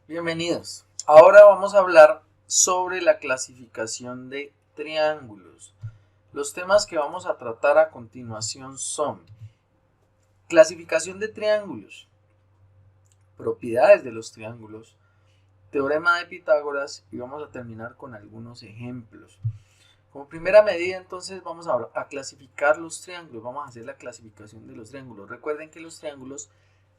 Bienvenidos. Ahora vamos a hablar sobre la clasificación de triángulos. Los temas que vamos a tratar a continuación son clasificación de triángulos, propiedades de los triángulos, teorema de Pitágoras y vamos a terminar con algunos ejemplos. Como primera medida, entonces, vamos a clasificar los triángulos. Vamos a hacer la clasificación de los triángulos. Recuerden que los triángulos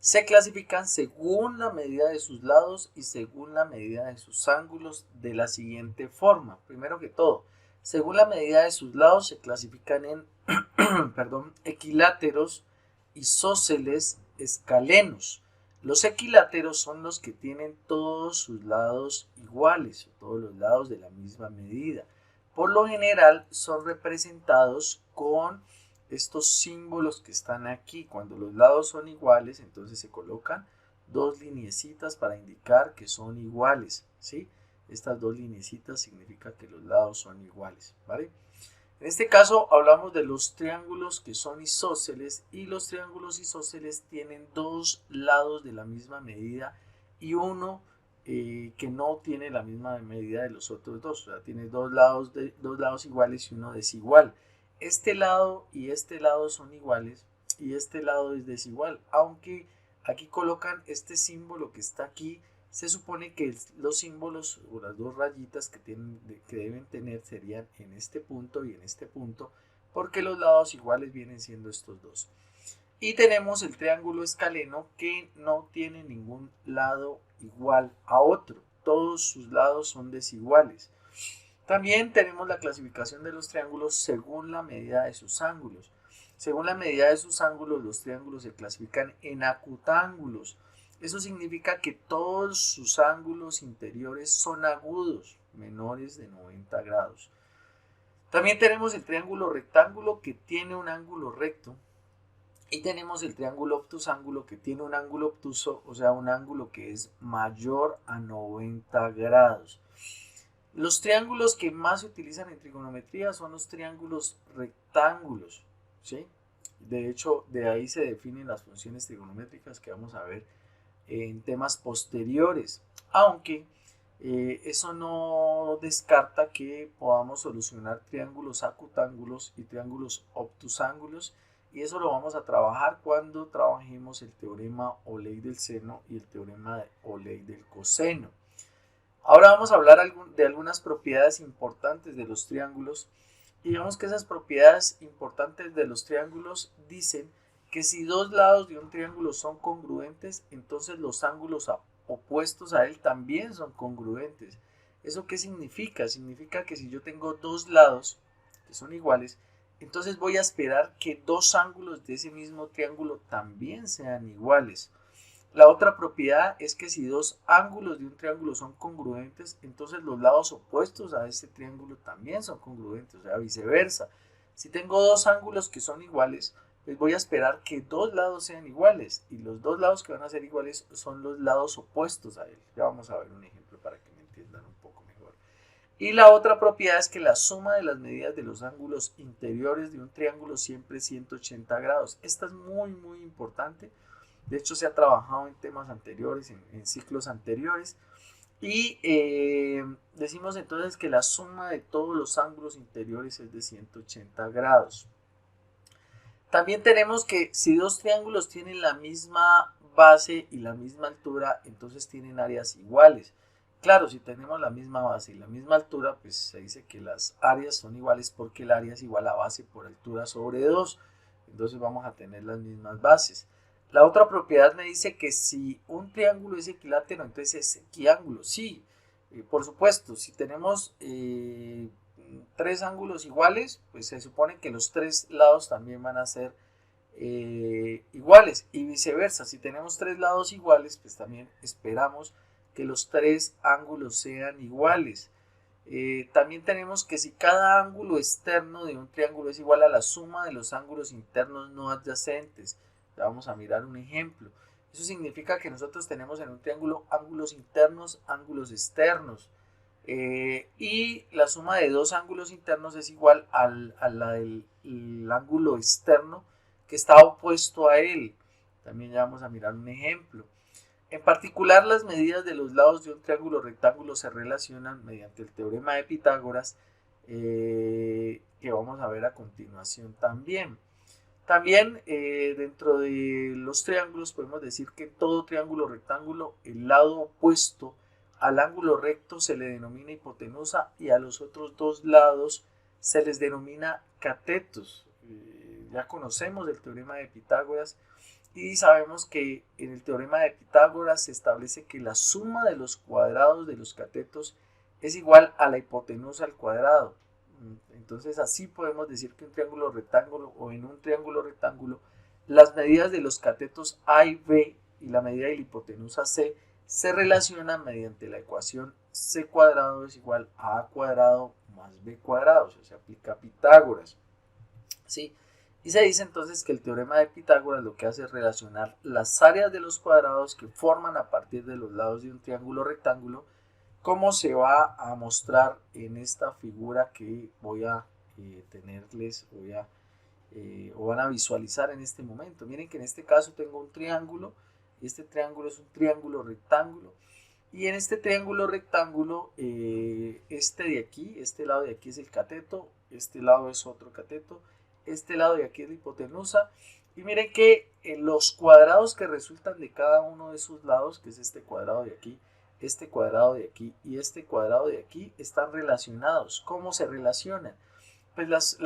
se clasifican según la medida de sus lados y según la medida de sus ángulos de la siguiente forma. Primero que todo, según la medida de sus lados se clasifican en equiláteros, isósceles, escalenos. Los equiláteros son los que tienen todos sus lados iguales, o todos los lados de la misma medida. Por lo general son representados con estos símbolos que están aquí. Cuando los lados son iguales, entonces se colocan dos lineecitas para indicar que son iguales, ¿sí? Estas dos lineecitas significa que los lados son iguales, ¿vale? En este caso hablamos de los triángulos que son isósceles y los triángulos isósceles tienen dos lados de la misma medida y uno que no tiene la misma medida de los otros dos, o sea, tiene dos lados iguales y uno desigual. Este lado y este lado son iguales y este lado es desigual, aunque aquí colocan este símbolo que está aquí. Se supone que los símbolos o las dos rayitas que deben tener serían en este punto y en este punto, porque los lados iguales vienen siendo estos dos. Y tenemos el triángulo escaleno que no tiene ningún lado igual a otro, todos sus lados son desiguales. También tenemos la clasificación de los triángulos según la medida de sus ángulos. Según la medida de sus ángulos, los triángulos se clasifican en acutángulos. Eso significa que todos sus ángulos interiores son agudos, menores de 90 grados. También tenemos el triángulo rectángulo que tiene un ángulo recto. Y tenemos el triángulo obtusángulo que tiene un ángulo obtuso, o sea, un ángulo que es mayor a 90 grados. Los triángulos que más se utilizan en trigonometría son los triángulos rectángulos, ¿sí? De hecho, de ahí se definen las funciones trigonométricas que vamos a ver en temas posteriores, aunque eso no descarta que podamos solucionar triángulos acutángulos y triángulos obtusángulos, y eso lo vamos a trabajar cuando trabajemos el teorema o ley del seno y el teorema o ley del coseno. Ahora vamos a hablar de algunas propiedades importantes de los triángulos, y digamos que esas propiedades importantes de los triángulos dicen que si dos lados de un triángulo son congruentes, entonces los ángulos opuestos a él también son congruentes. ¿Eso qué significa? Significa que si yo tengo dos lados que son iguales, entonces voy a esperar que dos ángulos de ese mismo triángulo también sean iguales. La otra propiedad es que si dos ángulos de un triángulo son congruentes, entonces los lados opuestos a este triángulo también son congruentes, o sea, viceversa. Si tengo dos ángulos que son iguales, pues voy a esperar que dos lados sean iguales, y los dos lados que van a ser iguales son los lados opuestos a él. Ya vamos a ver un ejemplo para que me entiendan un poco mejor. Y la otra propiedad es que la suma de las medidas de los ángulos interiores de un triángulo siempre es 180 grados. Esta es muy importante. De hecho, se ha trabajado en temas anteriores, en ciclos anteriores. Y decimos entonces que la suma de todos los ángulos interiores es de 180 grados. También tenemos que si dos triángulos tienen la misma base y la misma altura, entonces tienen áreas iguales. Claro, si tenemos la misma base y la misma altura, pues se dice que las áreas son iguales porque el área es igual a base por altura sobre 2. Entonces vamos a tener las mismas bases. La otra propiedad me dice que si un triángulo es equilátero, entonces es equiángulo. Sí, por supuesto, si tenemos tres ángulos iguales, pues se supone que los tres lados también van a ser iguales, y viceversa. Si tenemos tres lados iguales, pues también esperamos que los tres ángulos sean iguales. También tenemos que si cada ángulo externo de un triángulo es igual a la suma de los ángulos internos no adyacentes. Ya vamos a mirar un ejemplo. Eso significa que nosotros tenemos en un triángulo ángulos internos, ángulos externos. Y la suma de dos ángulos internos es igual a la del ángulo externo que está opuesto a él. También ya vamos a mirar un ejemplo. En particular, las medidas de los lados de un triángulo rectángulo se relacionan mediante el teorema de Pitágoras, que vamos a ver a continuación también. También dentro de los triángulos podemos decir que todo triángulo rectángulo, el lado opuesto al ángulo recto se le denomina hipotenusa y a los otros dos lados se les denomina catetos. Ya conocemos el teorema de Pitágoras y sabemos que en el teorema de Pitágoras se establece que la suma de los cuadrados de los catetos es igual a la hipotenusa al cuadrado. Entonces así podemos decir que un triángulo rectángulo o en un triángulo rectángulo las medidas de los catetos A y B y la medida de la hipotenusa C se relacionan mediante la ecuación C cuadrado es igual a A cuadrado más B cuadrado, o sea, se aplica Pitágoras, ¿sí? Y se dice entonces que el teorema de Pitágoras lo que hace es relacionar las áreas de los cuadrados que forman a partir de los lados de un triángulo rectángulo, como se va a mostrar en esta figura que voy a tenerles, o van a visualizar en este momento. Miren que en este caso tengo un triángulo, y este triángulo es un triángulo rectángulo, y en este triángulo rectángulo, este de aquí, este lado de aquí es el cateto, este lado es otro cateto, este lado de aquí es la hipotenusa, y miren que los cuadrados que resultan de cada uno de esos lados, que es este cuadrado de aquí, este cuadrado de aquí y este cuadrado de aquí, están relacionados. ¿Cómo se relacionan? Pues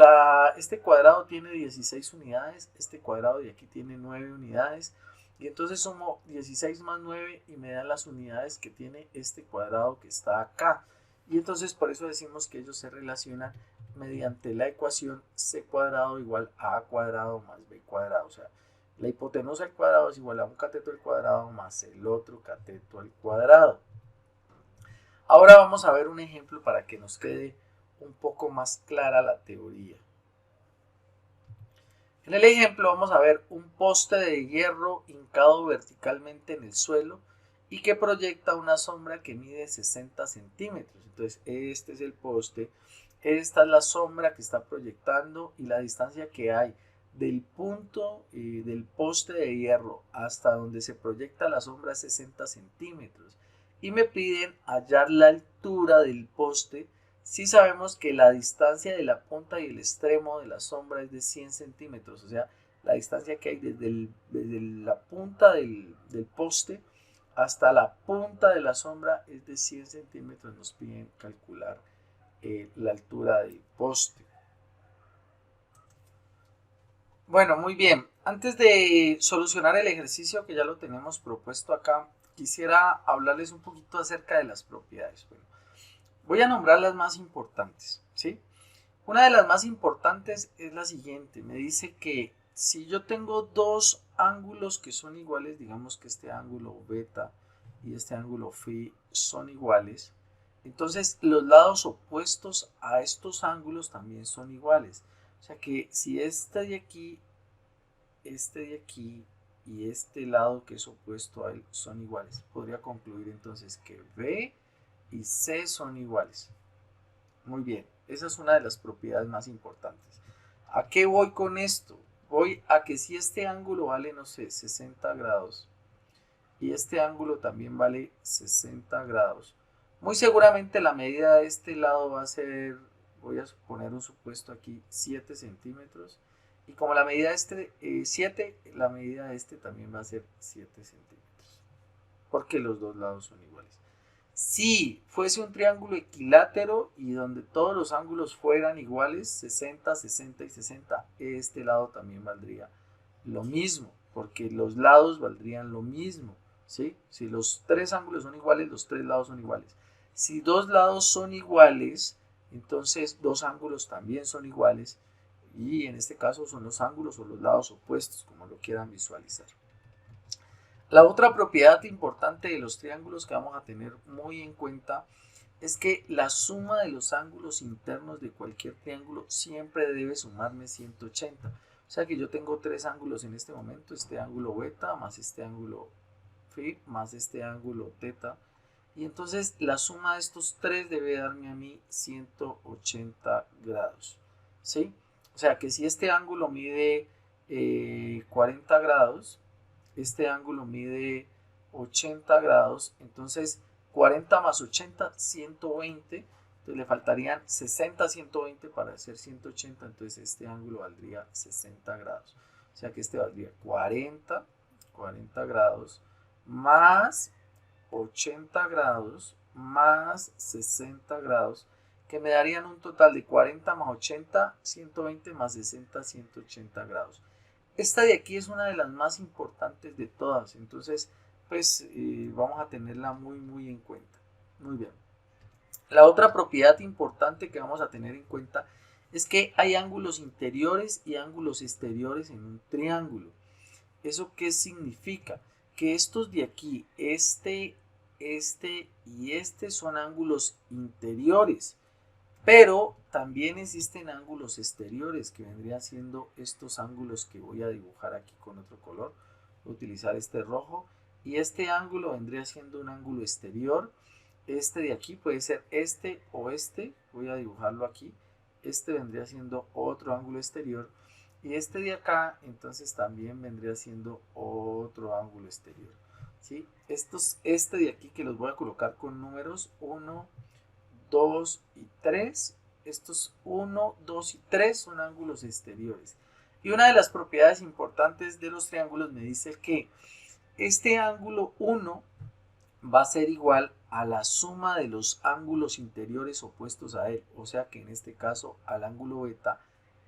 este cuadrado tiene 16 unidades, este cuadrado de aquí tiene 9 unidades, y entonces sumo 16 más 9 y me dan las unidades que tiene este cuadrado que está acá. Y entonces por eso decimos que ellos se relacionan mediante la ecuación C cuadrado igual a A cuadrado más B cuadrado. O sea, la hipotenusa al cuadrado es igual a un cateto al cuadrado más el otro cateto al cuadrado. Ahora vamos a ver un ejemplo para que nos quede un poco más clara la teoría. En el ejemplo vamos a ver un poste de hierro hincado verticalmente en el suelo y que proyecta una sombra que mide 60 centímetros. Entonces este es el poste, esta es la sombra que está proyectando y la distancia que hay del punto del poste de hierro hasta donde se proyecta la sombra es 60 centímetros. Y me piden hallar la altura del poste si sabemos que la distancia de la punta y el extremo de la sombra es de 100 centímetros, o sea, la distancia que hay desde la punta del poste hasta la punta de la sombra es de 100 centímetros, nos piden calcular la altura del poste. Bueno, muy bien, antes de solucionar el ejercicio que ya lo tenemos propuesto acá, quisiera hablarles un poquito acerca de las propiedades. Bueno, voy a nombrar las más importantes, ¿sí? Una de las más importantes es la siguiente. Me dice que si yo tengo dos ángulos que son iguales, digamos que este ángulo beta y este ángulo phi son iguales, entonces los lados opuestos a estos ángulos también son iguales. O sea que si este de aquí y este lado que es opuesto a él son iguales, podría concluir entonces que B y C son iguales. Muy bien, esa es una de las propiedades más importantes. ¿A qué voy con esto? Voy a que si este ángulo vale, no sé, 60 grados y este ángulo también vale 60 grados, muy seguramente la medida de este lado va a ser, voy a poner un supuesto aquí, 7 centímetros. Y como la medida de este 7, la medida de este también va a ser 7 centímetros. Porque los dos lados son iguales. Si fuese un triángulo equilátero y donde todos los ángulos fueran iguales, 60, 60 y 60, este lado también valdría lo mismo, porque los lados valdrían lo mismo, ¿sí? Si los tres ángulos son iguales, los tres lados son iguales. Si dos lados son iguales, entonces dos ángulos también son iguales, y en este caso son los ángulos o los lados opuestos, como lo quieran visualizar. La otra propiedad importante de los triángulos que vamos a tener muy en cuenta es que la suma de los ángulos internos de cualquier triángulo siempre debe sumarme 180. O sea que yo tengo tres ángulos en este momento, este ángulo beta más este ángulo phi más este ángulo teta. Y entonces la suma de estos tres debe darme a mí 180 grados. ¿Sí? O sea que si este ángulo mide 40 grados, este ángulo mide 80 grados. Entonces 40 más 80, 120. Entonces le faltarían 60, 120 para hacer 180. Entonces este ángulo valdría 60 grados. O sea que este valdría 40 grados más 80 grados más 60 grados, que me darían un total de 40 más 80, 120 más 60, 180 grados. Esta de aquí es una de las más importantes de todas, entonces pues vamos a tenerla muy en cuenta. Muy bien. La otra propiedad importante que vamos a tener en cuenta es que hay ángulos interiores y ángulos exteriores en un triángulo. ¿Eso qué significa? Que estos de aquí, este y este son ángulos interiores, pero también existen ángulos exteriores que vendrían siendo estos ángulos que voy a dibujar aquí con otro color. Voy a utilizar este rojo y este ángulo vendría siendo un ángulo exterior. Este de aquí puede ser este o este, voy a dibujarlo aquí. Este vendría siendo otro ángulo exterior y este de acá entonces también vendría siendo otro ángulo exterior. ¿Sí? Este de aquí que los voy a colocar con números 1, 2 y 3. Estos 1, 2 y 3 son ángulos exteriores. Y una de las propiedades importantes de los triángulos me dice que este ángulo 1 va a ser igual a la suma de los ángulos interiores opuestos a él. O sea que en este caso al ángulo beta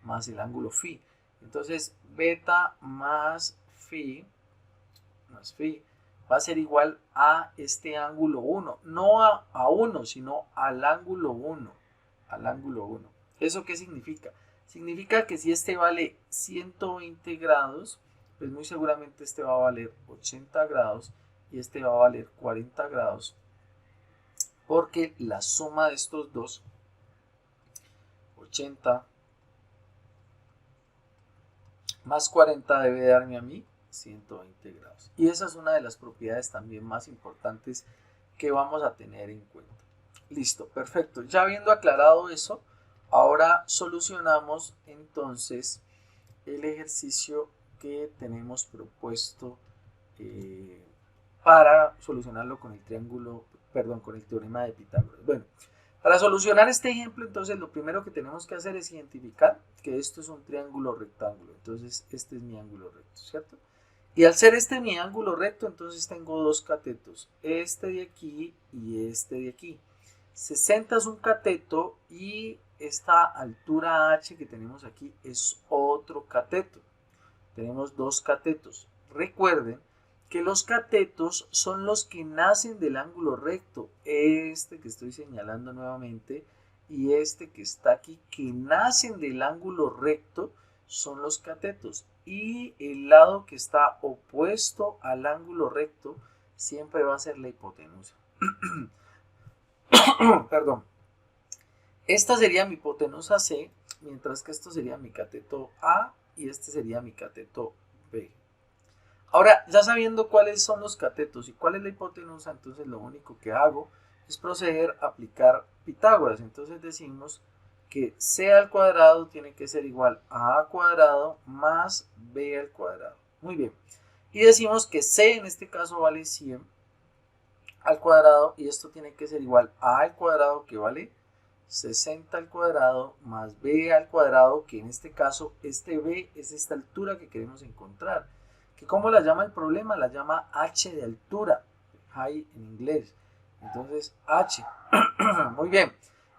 más el ángulo phi. Entonces beta más phi va a ser igual a este ángulo 1, no a 1, sino al ángulo 1, al ángulo 1. ¿Eso qué significa? Significa que si este vale 120 grados, pues muy seguramente este va a valer 80 grados y este va a valer 40 grados, porque la suma de estos dos, 80 más 40, debe darme a mí 120 grados. Y esa es una de las propiedades también más importantes que vamos a tener en cuenta. Listo, perfecto. Ya habiendo aclarado eso, ahora solucionamos entonces el ejercicio que tenemos propuesto para solucionarlo con el triángulo, perdón, con el teorema de Pitágoras. Bueno, para solucionar este ejemplo, entonces lo primero que tenemos que hacer es identificar que esto es un triángulo rectángulo. Entonces este es mi ángulo recto, ¿cierto? Y al ser este mi ángulo recto, entonces tengo dos catetos, este de aquí y este de aquí. 60 es un cateto y esta altura h que tenemos aquí es otro cateto. Tenemos dos catetos. Recuerden que los catetos son los que nacen del ángulo recto. Este que estoy señalando nuevamente y este que está aquí, que nacen del ángulo recto, son los catetos. Y el lado que está opuesto al ángulo recto siempre va a ser la hipotenusa. Perdón. Esta sería mi hipotenusa C, mientras que esto sería mi cateto A y este sería mi cateto B. Ahora, ya sabiendo cuáles son los catetos y cuál es la hipotenusa, entonces lo único que hago es proceder a aplicar Pitágoras. Entonces decimos que C al cuadrado tiene que ser igual a A cuadrado más B al cuadrado. Muy bien. Y decimos que C en este caso vale 100 al cuadrado y esto tiene que ser igual a A al cuadrado, que vale 60 al cuadrado más B al cuadrado, que en este caso este B es esta altura que queremos encontrar. ¿Que cómo la llama el problema? La llama h de altura, height en inglés. Entonces h. Muy bien.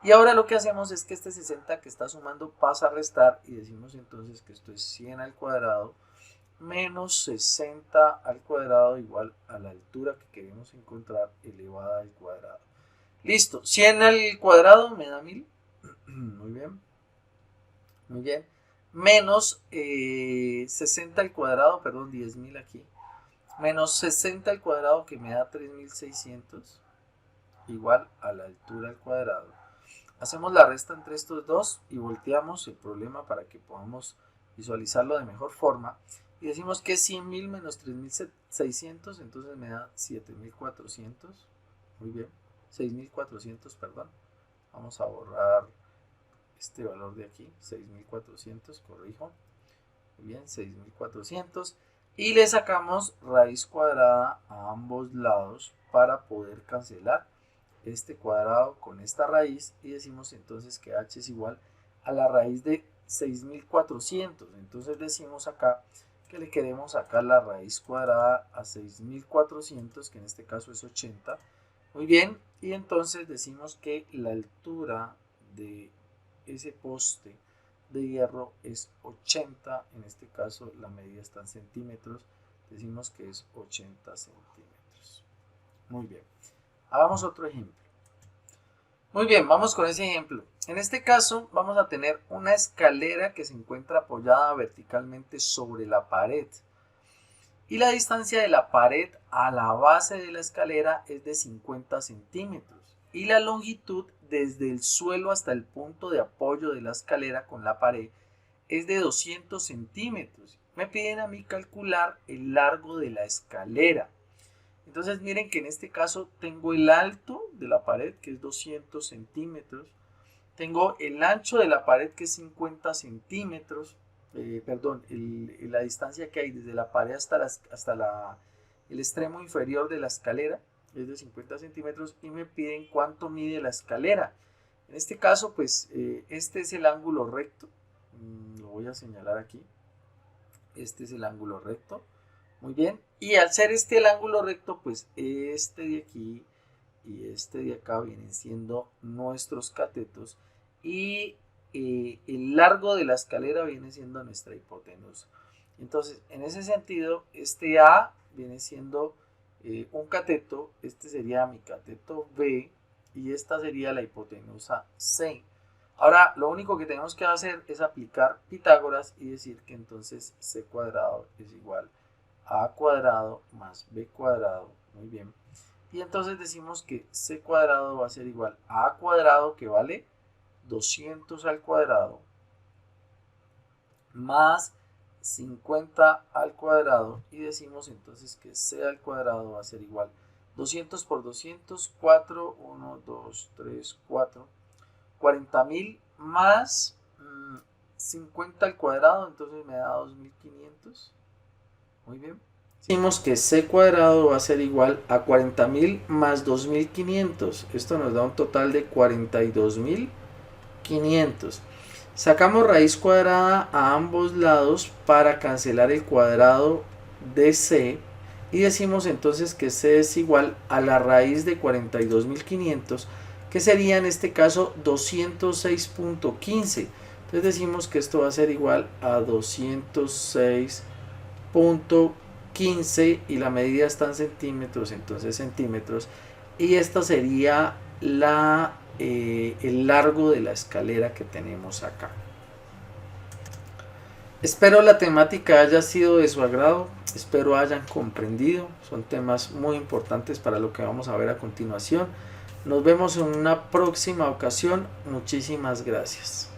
Y ahora lo que hacemos es que este 60 que está sumando pasa a restar y decimos entonces que esto es 100 al cuadrado menos 60 al cuadrado igual a la altura que queremos encontrar elevada al cuadrado. Listo, 100 al cuadrado me da 1000. Muy bien. Muy bien. Menos 60 al cuadrado, perdón, 10.000 aquí. Menos 60 al cuadrado que me da 3600. Igual a la altura al cuadrado. Hacemos la resta entre estos dos y volteamos el problema para que podamos visualizarlo de mejor forma. Y decimos que es 100.000 menos 3.600, entonces me da 7.400. Muy bien. 6.400, perdón. Vamos a borrar este valor de aquí, 6.400, corrijo. Muy bien, 6.400. y le sacamos raíz cuadrada a ambos lados para poder cancelar este cuadrado con esta raíz, y decimos entonces que h es igual a la raíz de 6400. Entonces decimos acá que le queremos sacar la raíz cuadrada a 6400, que en este caso es 80. Muy bien, y entonces decimos que la altura de ese poste de hierro es 80, en este caso la medida está en centímetros, decimos que es 80 centímetros. Muy bien, hagamos otro ejemplo. Muy bien, vamos con ese ejemplo. En este caso vamos a tener una escalera que se encuentra apoyada verticalmente sobre la pared. Y la distancia de la pared a la base de la escalera es de 50 centímetros. Y la longitud desde el suelo hasta el punto de apoyo de la escalera con la pared es de 200 centímetros. Me piden a mí calcular el largo de la escalera. Entonces miren que en este caso tengo el alto de la pared, que es 200 centímetros. Tengo el ancho de la pared, que es 50 centímetros. La distancia que hay desde la pared hasta el extremo inferior de la escalera es de 50 centímetros, y me piden cuánto mide la escalera. En este caso, pues, este es el ángulo recto. Lo voy a señalar aquí. Este es el ángulo recto. Muy bien. Y al ser este el ángulo recto, pues este de aquí y este de acá vienen siendo nuestros catetos. Y el largo de la escalera viene siendo nuestra hipotenusa. Entonces, en ese sentido, este A viene siendo un cateto, este sería mi cateto B, y esta sería la hipotenusa C. Ahora, lo único que tenemos que hacer es aplicar Pitágoras y decir que entonces C cuadrado es igual a A cuadrado más B cuadrado. Muy bien. Y entonces decimos que C cuadrado va a ser igual a A cuadrado, que vale 200 al cuadrado, más 50 al cuadrado, y decimos entonces que C al cuadrado va a ser igual 200 por 200, 4, 1, 2, 3, 4, 40.000 más 50 al cuadrado, entonces me da 2500. Muy bien. Decimos que C cuadrado va a ser igual a 40.000 más 2500. Esto nos da un total de 42.500. Sacamos raíz cuadrada a ambos lados para cancelar el cuadrado de C, y decimos entonces que C es igual a la raíz de 42.500, que sería en este caso 206.15. Entonces decimos que esto va a ser igual a 206.15, y la medida está en centímetros, entonces centímetros, y esta sería el largo de la escalera que tenemos acá. Espero la temática haya sido de su agrado, espero hayan comprendido, son temas muy importantes para lo que vamos a ver a continuación. Nos vemos en una próxima ocasión, muchísimas gracias.